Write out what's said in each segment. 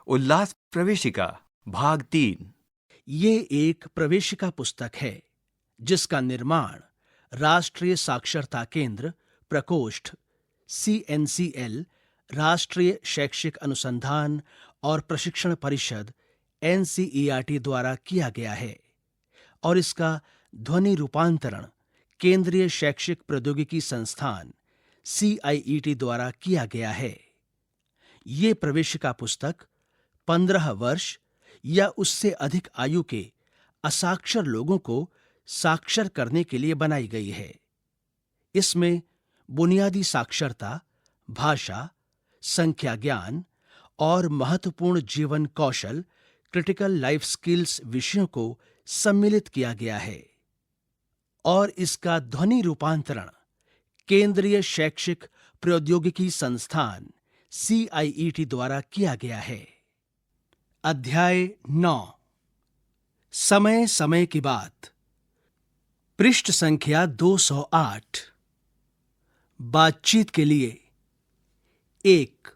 उल्लास प्रवेशिका भाग 3। ये एक प्रवेशिका पुस्तक है जिसका निर्माण राष्ट्रीय साक्षरता केंद्र प्रकोष्ठ CNCL, राष्ट्रीय शैक्षिक अनुसंधान और प्रशिक्षण परिषद NCERT द्वारा किया गया है और इसका ध्वनि रूपांतरण केंद्रीय शैक्षिक प्रौद्योगिकी संस्थान CIET द्वारा किया गया है। ये प्रवेशिका पुस्तक 15 वर्ष या उससे अधिक आयु के असाक्षर लोगों को साक्षर करने के लिए बनाई गई है। इसमें बुनियादी साक्षरता, भाषा, संख्या ज्ञान और महत्वपूर्ण जीवन कौशल क्रिटिकल लाइफ स्किल्स विषयों को सम्मिलित किया गया है और इसका ध्वनि रूपांतरण केंद्रीय शैक्षिक प्रौद्योगिकी संस्थान CIET द्वारा किया गया है। अध्याय 9 समय समय की बात। पृष्ठ संख्या 208। बातचीत के लिए 1।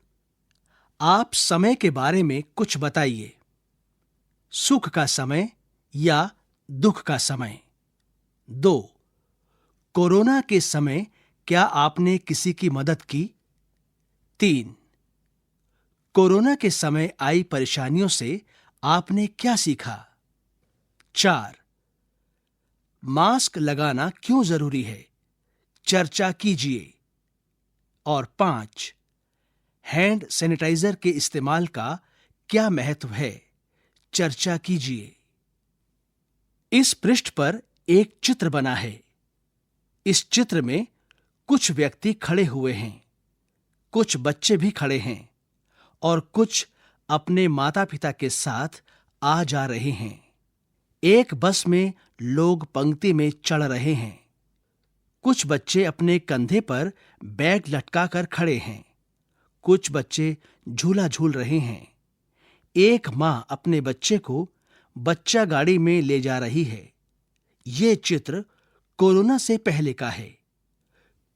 आप समय के बारे में कुछ बताइए। सुख का समय या दुख का समय। 2। कोरोना के समय क्या आपने किसी की मदद की? 3। कोरोना के समय आई परेशानियों से आपने क्या सीखा? 4। मास्क लगाना क्यों जरूरी है? चर्चा कीजिए। और 5। हैंड सैनिटाइजर के इस्तेमाल का क्या महत्व है? चर्चा कीजिए। इस पृष्ठ पर एक चित्र बना है। इस चित्र में कुछ व्यक्ति खड़े हुए हैं, कुछ बच्चे भी खड़े हैं और कुछ अपने माता-पिता के साथ आ जा रहे हैं। एक बस में लोग पंक्ति में चढ़ रहे हैं। कुछ बच्चे अपने कंधे पर बैग लटकाकर खड़े हैं। कुछ बच्चे झूला झूल रहे हैं। एक मां अपने बच्चे को बच्चा गाड़ी में ले जा रही है। यह चित्र कोरोना से पहले का है।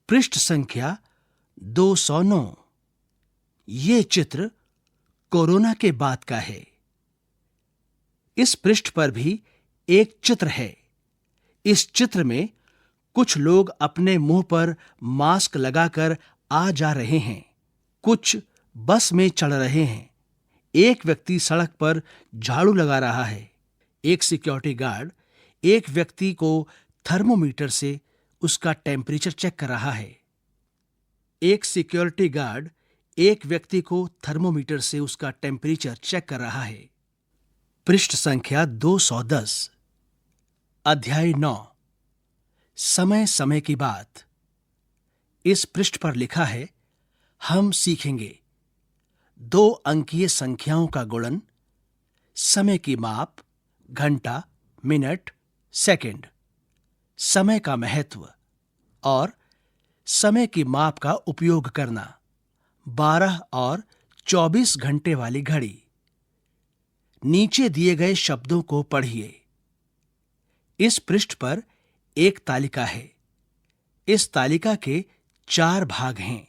पृष्ठ संख्या 209। यह चित्र कोरोना के बाद का है। इस पृष्ठ पर भी एक चित्र है। इस चित्र में कुछ लोग अपने मुंह पर मास्क लगाकर आ जा रहे हैं। कुछ बस में चढ़ रहे हैं। एक व्यक्ति सड़क पर झाड़ू लगा रहा है। एक सिक्योरिटी गार्ड एक व्यक्ति को थर्मोमीटर से उसका टेम्परेचर चेक कर रहा है। एक सिक्योरिटी गार्ड एक व्यक्ति को थर्मोमीटर से उसका टेम्परेचर चेक कर रहा है। पृष्ठ संख्या 210। अध्याय 9 समय समय की बात। इस पृष्ठ पर लिखा है, हम सीखेंगे 2 अंकीय संख्याओं का गुणन, समय की माप, घंटा, मिनट, सेकंड, समय का महत्व और समय की माप का उपयोग करना, 12 और 24 घंटे वाली घड़ी। नीचे दिए गए शब्दों को पढ़िए। इस पृष्ठ पर एक तालिका है। इस तालिका के 4 भाग हैं।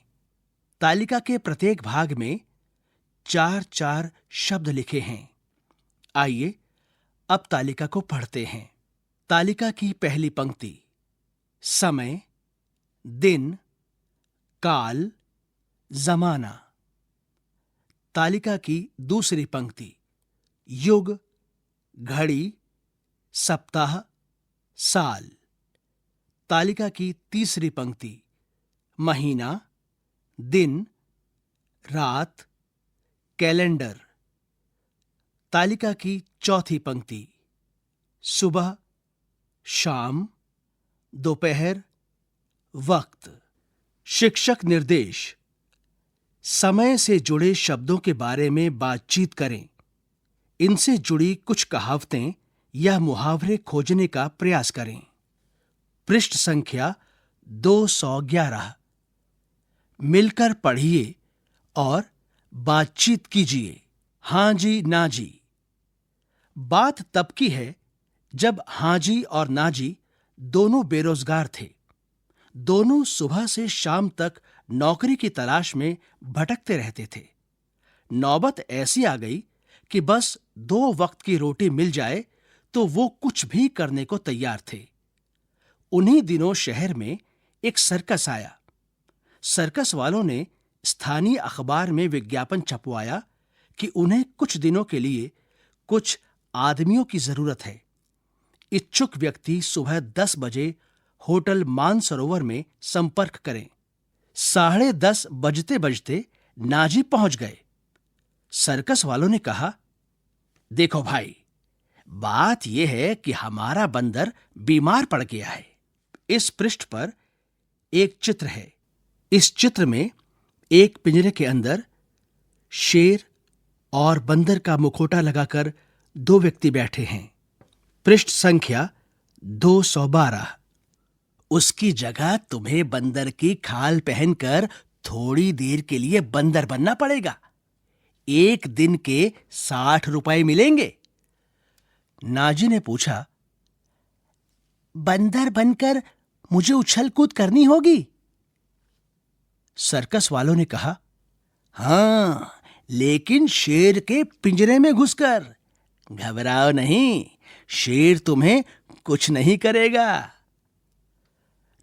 तालिका के प्रत्येक भाग में 4-4 शब्द लिखे हैं। आइए अब तालिका को पढ़ते हैं। तालिका की पहली पंक्ति समय, दिन, काल, जमाना। तालिका की दूसरी पंक्ति युग, घड़ी, सप्ताह, साल। तालिका की तीसरी पंक्ति महीना, दिन, रात, कैलेंडर। तालिका की चौथी पंक्ति सुबह, शाम, दोपहर, वक्त। शिक्षक निर्देश। समय से जुड़े शब्दों के बारे में बातचीत करें। इनसे जुड़ी कुछ कहावतें या मुहावरे खोजने का प्रयास करें। पृष्ठ संख्या 211। मिलकर पढ़िए और बातचीत कीजिए। हां जी, ना जी। बात तब की है जब हां जी और ना जी दोनों बेरोजगार थे। दोनों सुबह से शाम तक नौकरी की तलाश में भटकते रहते थे। नौबत ऐसी आ गई कि बस 2 वक्त की रोटी मिल जाए तो वो कुछ भी करने को तैयार थे। उन्हीं दिनों शहर में एक सर्कस आया। सर्कस वालों ने स्थानीय अखबार में विज्ञापन छपवाया कि उन्हें कुछ दिनों के लिए कुछ आदमियों की जरूरत है। इच्छुक व्यक्ति सुबह 10 बजे होटल मानसरोवर में संपर्क करें। 10:30 बजते बजते नाजी पहुंच गए। सर्कस वालों ने कहा, देखो भाई, बात यह है कि हमारा बंदर बीमार पड़ गया है। इस पृष्ठ पर एक चित्र है। इस चित्र में एक पिंजरे के अंदर शेर और बंदर का मुखौटा लगाकर 2 व्यक्ति बैठे हैं। पृष्ठ संख्या 212। उसकी जगह तुम्हें बंदर की खाल पहनकर थोड़ी देर के लिए बंदर बनना पड़ेगा। 1 दिन के 60 रुपए मिलेंगे। नाजी ने पूछा, बंदर बनकर मुझे उछल कूद करनी होगी? सर्कस वालों ने कहा, हां, लेकिन शेर के पिंजरे में घुसकर। घबराओ नहीं, शेर तुम्हें कुछ नहीं करेगा।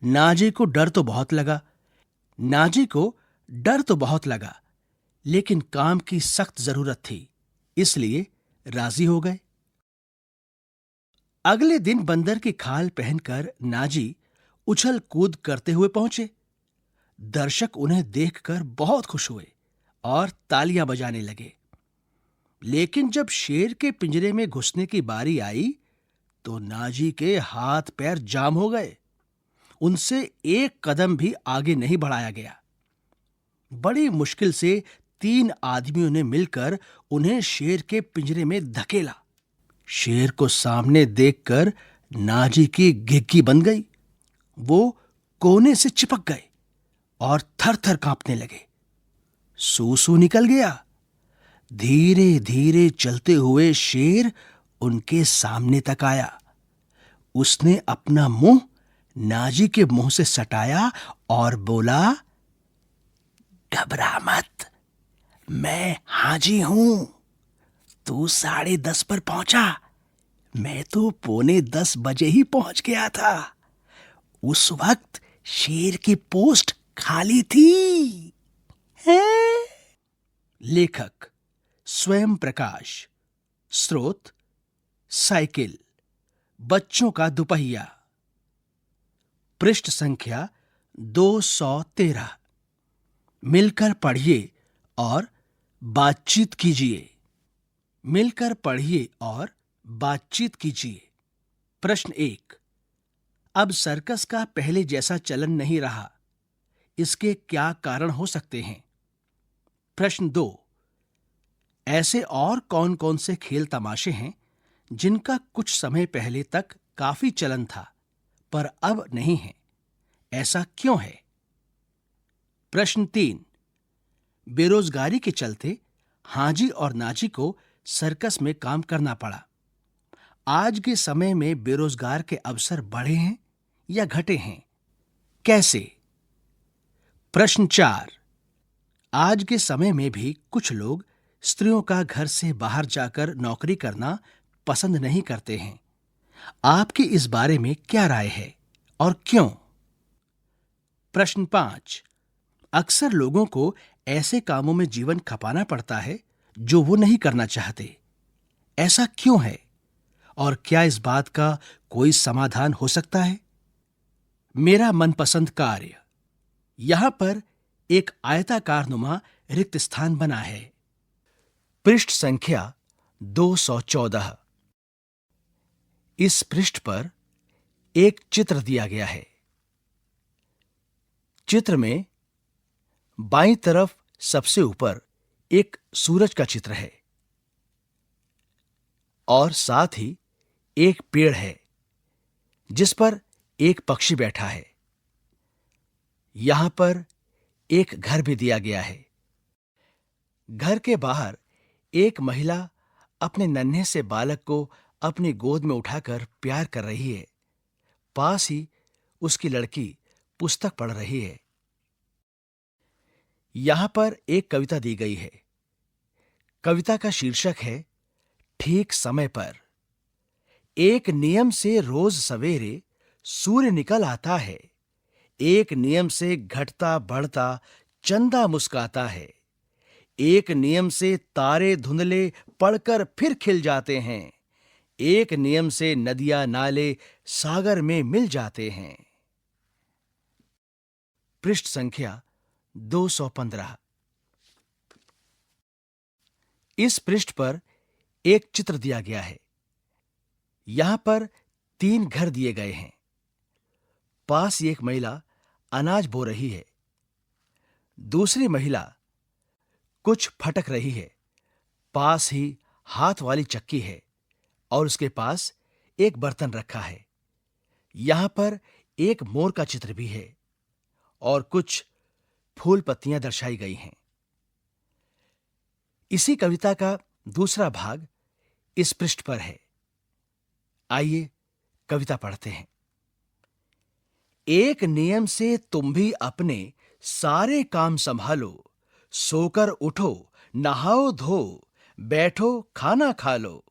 नाजी को डर तो बहुत लगा, लेकिन काम की सख्त जरूरत थी, इसलिए राजी हो गए। अगले दिन बंदर की खाल पहनकर नाजी उछल कूद करते हुए पहुंचे। दर्शक उन्हें देखकर बहुत खुश हुए और तालियां बजाने लगे। लेकिन जब शेर के पिंजरे में घुसने की बारी आई तो नाजी के हाथ पैर जाम हो गए। उनसे 1 कदम भी आगे नहीं बढ़ाया गया। बड़ी मुश्किल से 3 आदमियों ने मिलकर उन्हें शेर के पिंजरे में धकेला। शेर को सामने देखकर नाजी की घिघी बन गई। वो कोने से चिपक गए और थर-थर कांपने लगे। सूसू निकल गया। धीरे धीरे चलते हुए शेर उनके सामने तक आया। उसने अपना मुंह नाजी के मुंह से सटाया और बोला, घबरा मत, मैं हाजी हूं। तू 10:30 पर पहुंचा, मैं तो 9:45 बजे ही पहुंच गया था। उस वक्त शेर की पोस्ट खाली थी। है? लेखक स्वयं प्रकाश। स्रोत साइकिल, बच्चों का दुपहिया। पृष्ठ संख्या 213। मिलकर पढ़िए और बातचीत कीजिए। मिलकर पढ़िए और बातचीत कीजिए। प्रश्न 1। अब सर्कस का पहले जैसा चलन नहीं रहा। इसके क्या कारण हो सकते हैं? प्रश्न 2। ऐसे और कौन-कौन से खेल तमाशे हैं जिनका कुछ समय पहले तक काफी चलन था पर अब नहीं है? ऐसा क्यों है? प्रश्न 3। बेरोजगारी के चलते हाजी और नाजी को सर्कस में काम करना पड़ा। आज के समय में बेरोजगार के अवसर बढ़े हैं या घटे हैं? कैसे? प्रश्न 4। आज के समय में भी कुछ लोग स्त्रियों का घर से बाहर जाकर नौकरी करना पसंद नहीं करते हैं। आपकी इस बारे में क्या राय है और क्यों? प्रश्न 5। अक्सर लोगों को ऐसे कामों में जीवन खपाना पड़ता है जो वो नहीं करना चाहते। ऐसा क्यों है और क्या इस बात का कोई समाधान हो सकता है? मेरा मनपसंद कार्य। यहां पर एक आयताकार नुमा रिक्त स्थान बना है। पृष्ठ संख्या 214। इस पृष्ठ पर एक चित्र दिया गया है। चित्र में बाईं तरफ सबसे ऊपर एक सूरज का चित्र है और साथ ही एक पेड़ है जिस पर एक पक्षी बैठा है। यहां पर एक घर भी दिया गया है। घर के बाहर एक महिला अपने नन्हे से बालक को अपनी गोद में उठाकर प्यार कर रही है। पास ही उसकी लड़की पुस्तक पढ़ रही है। यहां पर एक कविता दी गई है। कविता का शीर्षक है ठीक समय पर। एक नियम से रोज सवेरे सूर्य निकल आता है। एक नियम से घटता बढ़ता चंदा मुस्काता है। एक नियम से तारे धुंधले पड़कर फिर खिल जाते हैं। एक नियम से नदियां नाले सागर में मिल जाते हैं। पृष्ठ संख्या 215। इस पृष्ठ पर एक चित्र दिया गया है। यहां पर 3 घर दिए गए हैं। पास ही एक महिला अनाज बो रही है। दूसरी महिला कुछ फटक रही है। पास ही हाथ वाली चक्की है और उसके पास एक बर्तन रखा है। यहां पर एक मोर का चित्र भी है और कुछ फूल पत्तियां दर्शाई गई हैं। इसी कविता का दूसरा भाग इस पृष्ठ पर है। आइए कविता पढ़ते हैं। एक नियम से तुम भी अपने सारे काम संभालो। सोकर उठो, नहाओ धो, बैठो खाना खा लो।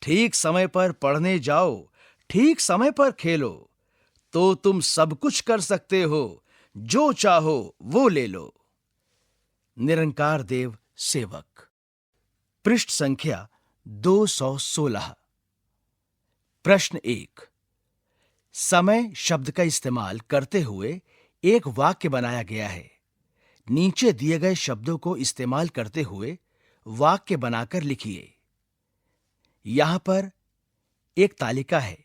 ठीक समय पर पढ़ने जाओ, ठीक समय पर खेलो। तो तुम सब कुछ कर सकते हो, जो चाहो वो ले लो। निरंकार देव सेवक। पृष्ठ संख्या 216। प्रश्न 1। समय शब्द का इस्तेमाल करते हुए एक वाक्य बनाया गया है। नीचे दिए गए शब्दों को इस्तेमाल करते हुए वाक्य बनाकर लिखिए। यहां पर एक तालिका है।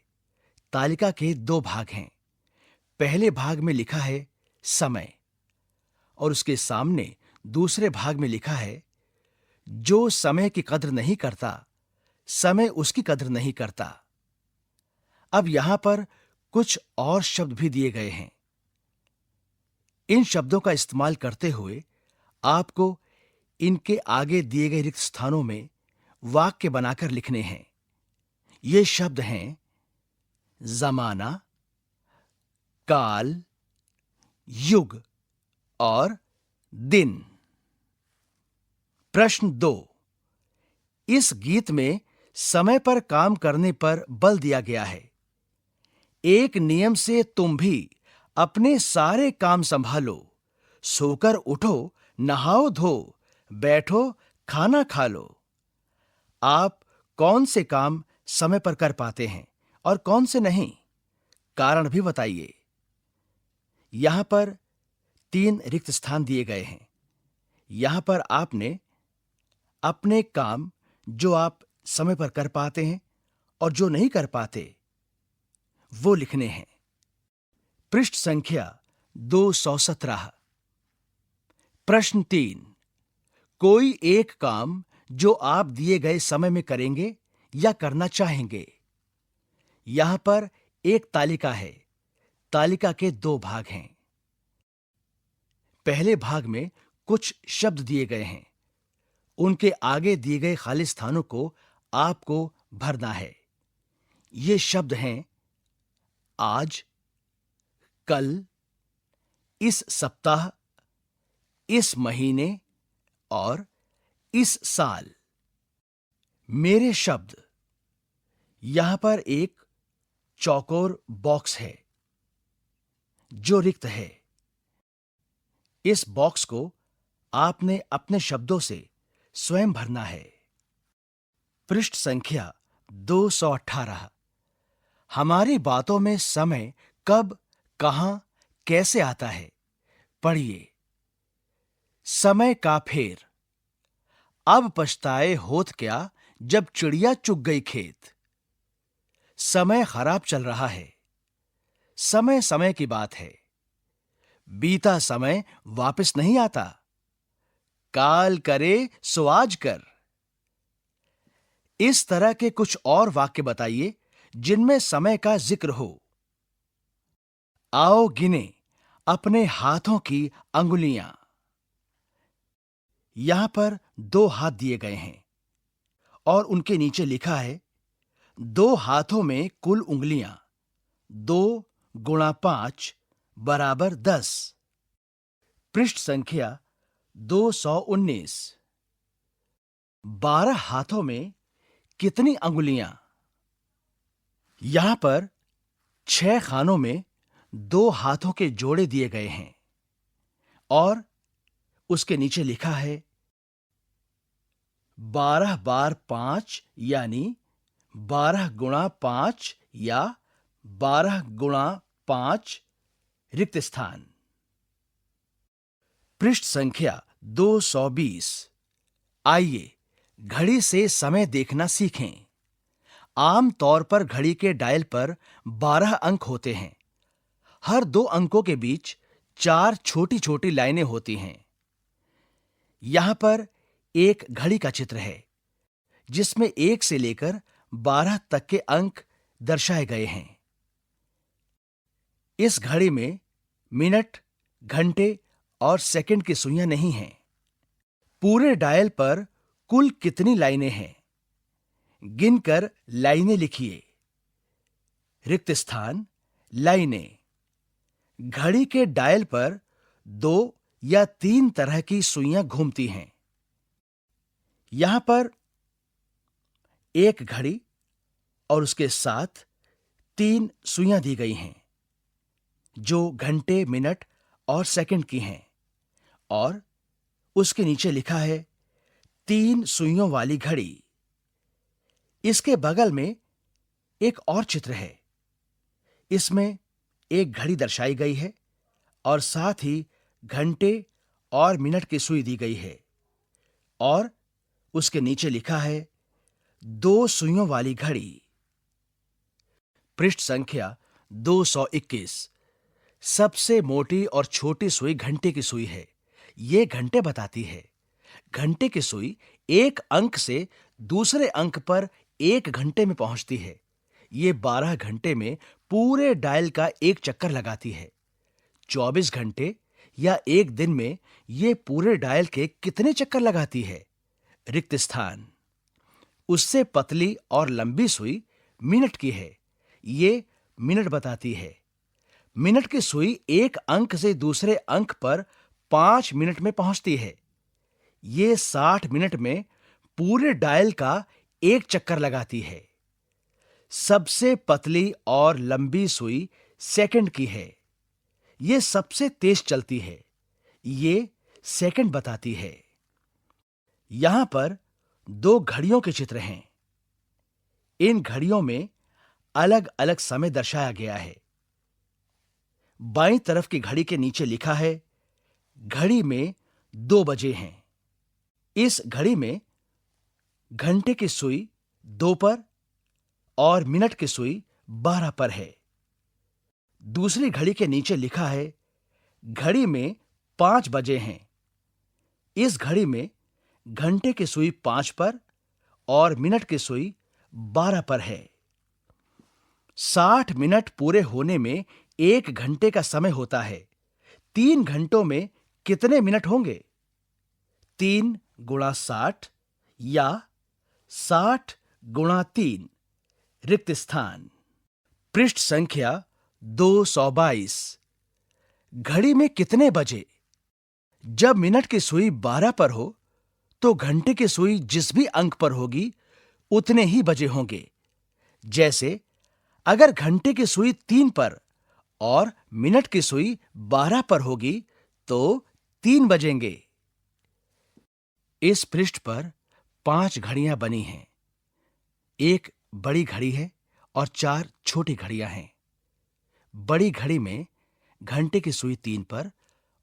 तालिका के 2 भाग हैं। पहले भाग में लिखा है समय और उसके सामने दूसरे भाग में लिखा है जो समय की कद्र नहीं करता, समय उसकी कद्र नहीं करता। अब यहां पर कुछ और शब्द भी दिए गए हैं। इन शब्दों का इस्तेमाल करते हुए आपको इनके आगे दिए गए रिक्त स्थानों में वाक्य बनाकर लिखने हैं। ये शब्द हैं जमाना, काल, युग और दिन। प्रश्न 2। इस गीत में समय पर काम करने पर बल दिया गया है। एक नियम से तुम भी अपने सारे काम संभालो। सोकर उठो, नहाओ धो, बैठो खाना खा लो। आप कौन से काम समय पर कर पाते हैं और कौन से नहीं? कारण भी बताइए। यहां पर 3 रिक्त स्थान दिए गए हैं। यहां पर आपने अपने काम जो आप समय पर कर पाते हैं और जो नहीं कर पाते वो लिखने हैं। पृष्ठ संख्या 217। प्रश्न 3। कोई एक काम जो आप दिए गए समय में करेंगे या करना चाहेंगे। यहां पर एक तालिका है। तालिका के 2 भाग हैं। पहले भाग में कुछ शब्द दिए गए हैं। उनके आगे दिए गए खाली स्थानों को आपको भरना है। ये शब्द हैं आज, कल, इस सप्ताह, इस महीने और इस साल। मेरे शब्द। यहां पर एक चौकोर बॉक्स है जो रिक्त है। इस बॉक्स को आपने अपने शब्दों से स्वयं भरना है। पृष्ठ संख्या 218। हमारी बातों में समय कब, कहां, कैसे आता है? पढ़िए। समय का फेर। अब पछताए होत क्या जब चिड़िया चुग गई खेत। समय खराब चल रहा है। समय समय की बात है। बीता समय वापस नहीं आता। काल करे सो आज कर। इस तरह के कुछ और वाक्य बताइए जिनमें समय का जिक्र हो। आओ गिने अपने हाथों की अंगुलियां। यहां पर 2 हाथ दिए गए हैं और उनके नीचे लिखा है 2 हाथों में कुल उंगलियां 2 गुणा 5 बराबर 10। पृष्ठ संख्या 219। 12 हाथों में कितनी अंगुलियां? यहां पर 6 खानों में 2 हाथों के जोड़े दिए गए हैं और उसके नीचे लिखा है 12 बार 5 यानी 12 गुणा 5 या 12 गुणा 5 रिक्त स्थान। पृष्ठ संख्या 220। आइए घड़ी से समय देखना सीखें। आम तौर पर घड़ी के डायल पर 12 अंक होते हैं। हर 2 अंकों के बीच 4 छोटी-छोटी लाइनें होती हैं। यहां पर एक घड़ी का चित्र है जिसमें 1 से लेकर 12 तक के अंक दर्शाए गए हैं। इस घड़ी में मिनट, घंटे और सेकंड की सुइयां नहीं हैं। पूरे डायल पर कुल कितनी लाइनें हैं? गिनकर लाइनें लिखिए। रिक्त स्थान, लाइनें। घड़ी के डायल पर 2 या 3 तरह की सुइयां घूमती हैं। यहां पर एक घड़ी और उसके साथ 3 सुइयां दी गई हैं जो घंटे, मिनट और सेकंड की हैं और उसके नीचे लिखा है 3 सुइयों वाली घड़ी। इसके बगल में एक और चित्र है। इसमें एक घड़ी दर्शाई गई है और साथ ही घंटे और मिनट की सुई दी गई है और उसके नीचे लिखा है 2 सुइयों वाली घड़ी। पृष्ठ संख्या 221। सबसे मोटी और छोटी सुई घंटे की सुई है। यह घंटे बताती है। घंटे की सुई एक अंक से दूसरे अंक पर 1 घंटे में पहुंचती है। ये 12 घंटे में पूरे डायल का एक चक्कर लगाती है। 24 घंटे या एक दिन में ये पूरे डायल के कितने चक्कर लगाती है? रिक्त स्थान। उससे पतली और लंबी सुई मिनट की है। ये मिनट बताती है। मिनट की सुई एक अंक से दूसरे अंक पर 5 मिनट में पहुंचती है। ये 60 मिनट में पूरे डायल का एक चक्कर लगाती है। सबसे पतली और लंबी सुई सेकंड की है। ये सबसे तेज चलती है। ये सेकंड बताती है। यहां पर 2 घड़ियों के चित्र हैं। इन घड़ियों में अलग-अलग समय दर्शाया गया है। बाईं तरफ की घड़ी के नीचे लिखा है घड़ी में 2 बजे हैं। इस घड़ी में घंटे की सुई 2 पर और मिनट की सुई 12 पर है। दूसरी घड़ी के नीचे लिखा है घड़ी में 5 बजे हैं। इस घड़ी में घंटे की सुई 5 पर और मिनट की सुई 12 पर है। 60 मिनट पूरे होने में 1 घंटे का समय होता है। 3 घंटों में कितने मिनट होंगे? 3 गुणा 60 या 60 गुणा 3 रिक्त स्थान। पृष्ठ संख्या 222। घड़ी में कितने बजे? जब मिनट की सुई 12 पर हो तो घंटे की सुई जिस भी अंक पर होगी उतने ही बजे होंगे। जैसे अगर घंटे की सुई 3 पर और मिनट की सुई 12 पर होगी तो 3 बजेंगे। इस पृष्ठ पर 5 घड़ियां बनी हैं। एक बड़ी घड़ी है और 4 छोटी घड़ियां हैं। बड़ी घड़ी में घंटे की सुई 3 पर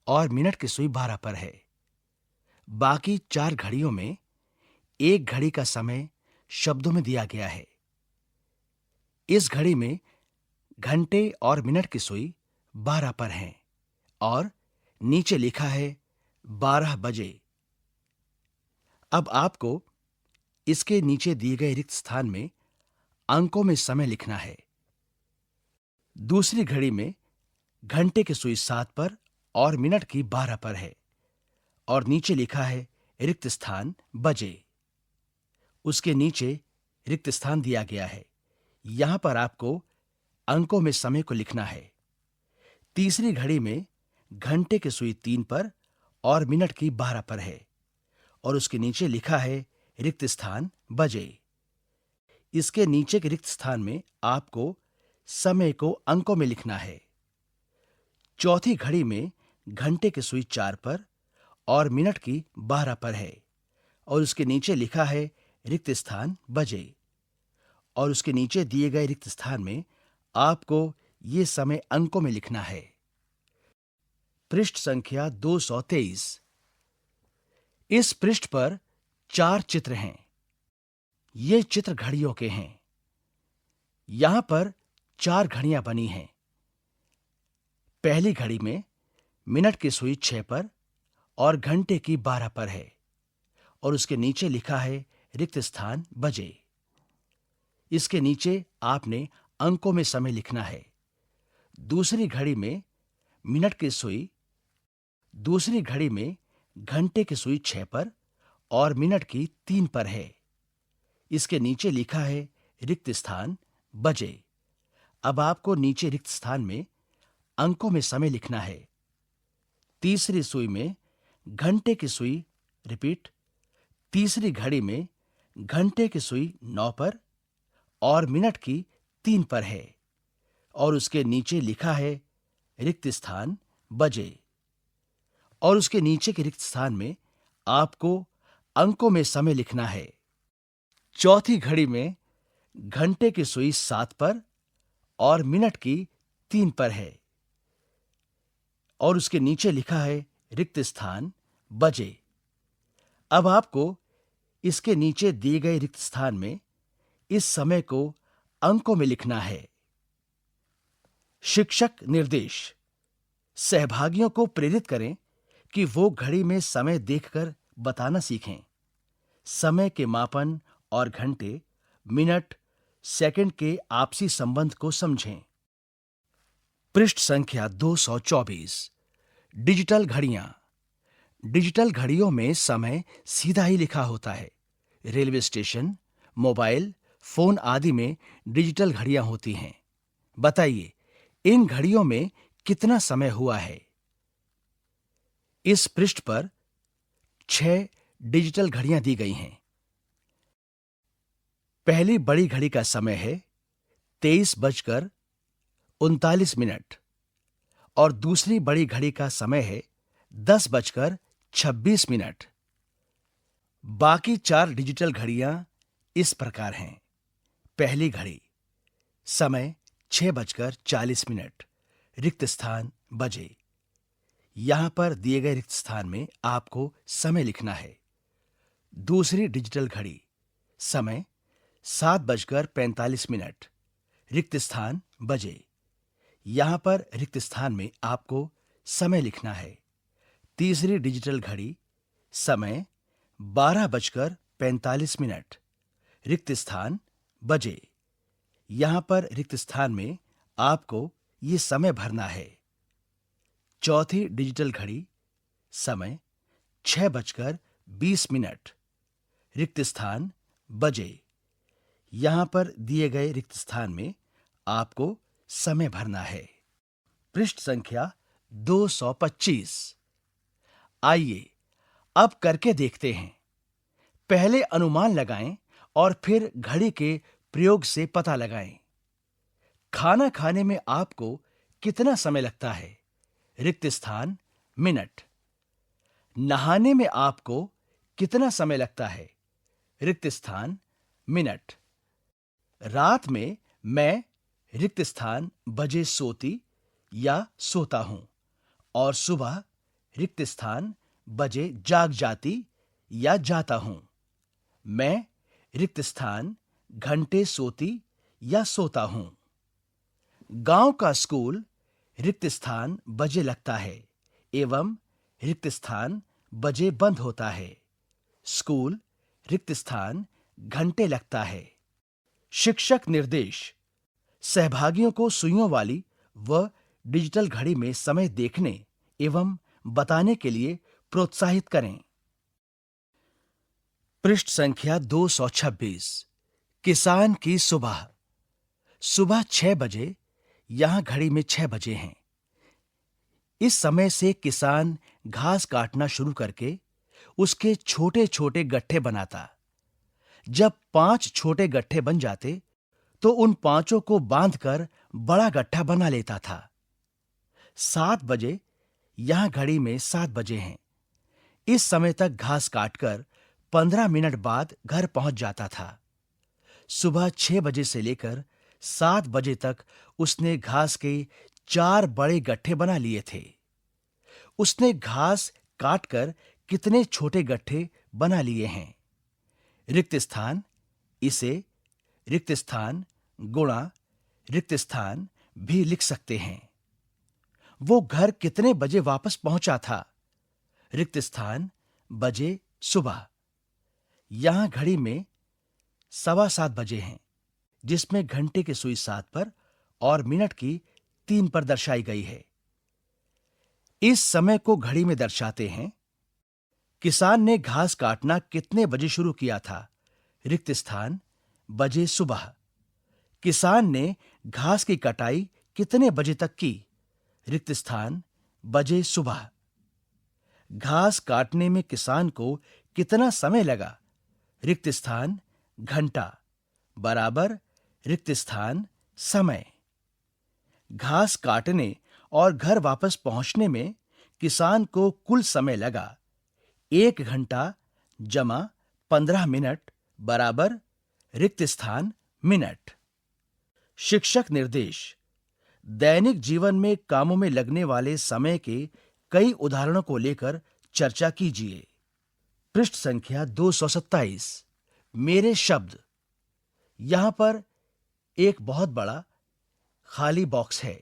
और मिनट की सुई 12 पर है। बाकी 4 घड़ियों में एक घड़ी का समय शब्दों में दिया गया है। इस घड़ी में घंटे और मिनट की सुई 12 पर हैं और नीचे लिखा है 12 बजे। अब आपको इसके नीचे दिए गए रिक्त स्थान में अंकों में समय लिखना है। दूसरी घड़ी में घंटे की सुई 7 पर और मिनट की 12 पर है और नीचे लिखा है रिक्त स्थान बजे। उसके नीचे रिक्त स्थान दिया गया है। यहां पर आपको अंकों में समय को लिखना है। तीसरी घड़ी में घंटे की सुई 3 पर और मिनट की 12 पर है और उसके नीचे लिखा है रिक्त स्थान बजे। इसके नीचे के रिक्त स्थान में आपको समय को अंकों में लिखना है। चौथी घड़ी में घंटे की सुई 4 पर और मिनट की 12 पर है और उसके नीचे लिखा है रिक्त स्थान बजे। और उसके नीचे दिए गए रिक्त स्थान में आपको ये समय अंकों में लिखना है। पृष्ठ संख्या 223। इस पृष्ठ पर 4 चित्र हैं। ये चित्र घड़ियों के हैं। यहां पर 4 घड़ियां बनी हैं। पहली घड़ी में मिनट की सुई 6 पर और घंटे की 12 पर है और उसके नीचे लिखा है रिक्त स्थान बजे। इसके नीचे आपने अंकों में समय लिखना है। दूसरी घड़ी में मिनट की सुई, दूसरी घड़ी में घंटे की सुई 6 पर और मिनट की 3 पर है। इसके नीचे लिखा है रिक्त स्थान बजे। अब आपको नीचे रिक्त स्थान में अंकों में समय लिखना है। तीसरी सुई में घंटे की सुई, रिपीट, तीसरी घड़ी में घंटे की सुई 9 पर और मिनट की 3 पर है और उसके नीचे लिखा है रिक्त स्थान बजे। और उसके नीचे के रिक्त स्थान में आपको अंकों में समय लिखना है। चौथी घड़ी में घंटे की सुई 7 पर और मिनट की 3 पर है और उसके नीचे लिखा है रिक्त स्थान बजे। अब आपको इसके नीचे दिए गए रिक्त स्थान में इस समय को अंकों में लिखना है। शिक्षक निर्देश। सहभागियों को प्रेरित करें कि वो घड़ी में समय देखकर बताना सीखें। समय के मापन और घंटे, मिनट, सेकंड के आपसी संबंध को समझें। पृष्ठ संख्या 224। डिजिटल घड़ियां। डिजिटल घड़ियों में समय सीधा ही लिखा होता है। रेलवे स्टेशन, मोबाइल फोन आदि में डिजिटल घड़ियां होती हैं। बताइए, इन घड़ियों में कितना समय हुआ है? इस पृष्ठ पर 6 डिजिटल घड़ियां दी गई हैं। पहली बड़ी घड़ी का समय है 23:39 और दूसरी बड़ी घड़ी का समय है 10:26। बाकी 4 डिजिटल घड़ियां इस प्रकार हैं। पहली घड़ी, समय 6:40, रिक्त स्थान बजे। यहां पर दिए गए रिक्त स्थान में आपको समय लिखना है। दूसरी डिजिटल घड़ी, समय 7:45, रिक्त स्थान बजे। यहां पर रिक्त स्थान में आपको समय लिखना है। तीसरी डिजिटल घड़ी, समय 12:45, रिक्त स्थान बजे। यहां पर रिक्त स्थान में आपको ये समय भरना है। चौथी डिजिटल घड़ी, समय 6:20, रिक्त स्थान बजे। यहां पर दिए गए रिक्त स्थान में आपको समय भरना है। पृष्ठ संख्या 225। आइए अब करके देखते हैं। पहले अनुमान लगाएं और फिर घड़ी के प्रयोग से पता लगाएं। खाना खाने में आपको कितना समय लगता है? रिक्त स्थान मिनट। नहाने में आपको कितना समय लगता है? रिक्त स्थान मिनट। रात में मैं रिक्त स्थान बजे सोती या सोता हूं और सुबह रिक्त स्थान बजे जाग जाती या जाता हूं। मैं रिक्त स्थान घंटे सोती या सोता हूं। गांव का स्कूल रिक्त स्थान बजे लगता है एवं रिक्त स्थान बजे बंद होता है। स्कूल रिक्त स्थान घंटे लगता है। शिक्षक निर्देश। सहभागियों को सुइयों वाली व डिजिटल घड़ी में समय देखने एवं बताने के लिए प्रोत्साहित करें। पृष्ठ संख्या 226। किसान की सुबह। सुबह 6 बजे, यहां घड़ी में 6 बजे हैं। इस समय से किसान घास काटना शुरू करके उसके छोटे छोटे गट्ठे बनाता। जब 5 छोटे गट्ठे बन जाते तो उन 5 को बांधकर बड़ा गट्ठा बना लेता था। 7 बजे, यहां घड़ी में 7 बजे हैं। इस समय तक घास काटकर 15 मिनट बाद घर पहुंच जाता था। सुबह 6 बजे से लेकर 7 बजे तक उसने घास के 4 बड़े गट्ठे बना लिए थे। उसने घास काटकर कितने छोटे गट्ठे बना लिए हैं? रिक्त स्थान, इसे रिक्त स्थान गुणा रिक्त स्थान भी लिख सकते हैं। वो घर कितने बजे वापस पहुंचा था? रिक्त स्थान बजे सुबह। यहां घड़ी में 7:15 बजे हैं, जिसमें घंटे की सुई 7 पर और मिनट की 3 पर दर्शाई गई है। इस समय को घड़ी में दर्शाते हैं। किसान ने घास काटना कितने बजे शुरू किया था? रिक्त स्थान बजे सुबह। किसान ने घास की कटाई कितने बजे तक की? रिक्त स्थान बजे सुबह। घास काटने में किसान को कितना समय लगा? रिक्त स्थान घंटा बराबर रिक्त स्थान समय। घास काटने और घर वापस पहुंचने में किसान को कुल समय लगा 1 घंटा जमा 15 मिनट बराबर रिक्त स्थान मिनट। शिक्षक निर्देश: दैनिक जीवन में कामों में लगने वाले समय के कई उदाहरणों को लेकर चर्चा कीजिए। पृष्ठ संख्या 227। मेरे शब्द। यहां पर एक बहुत बड़ा खाली बॉक्स है।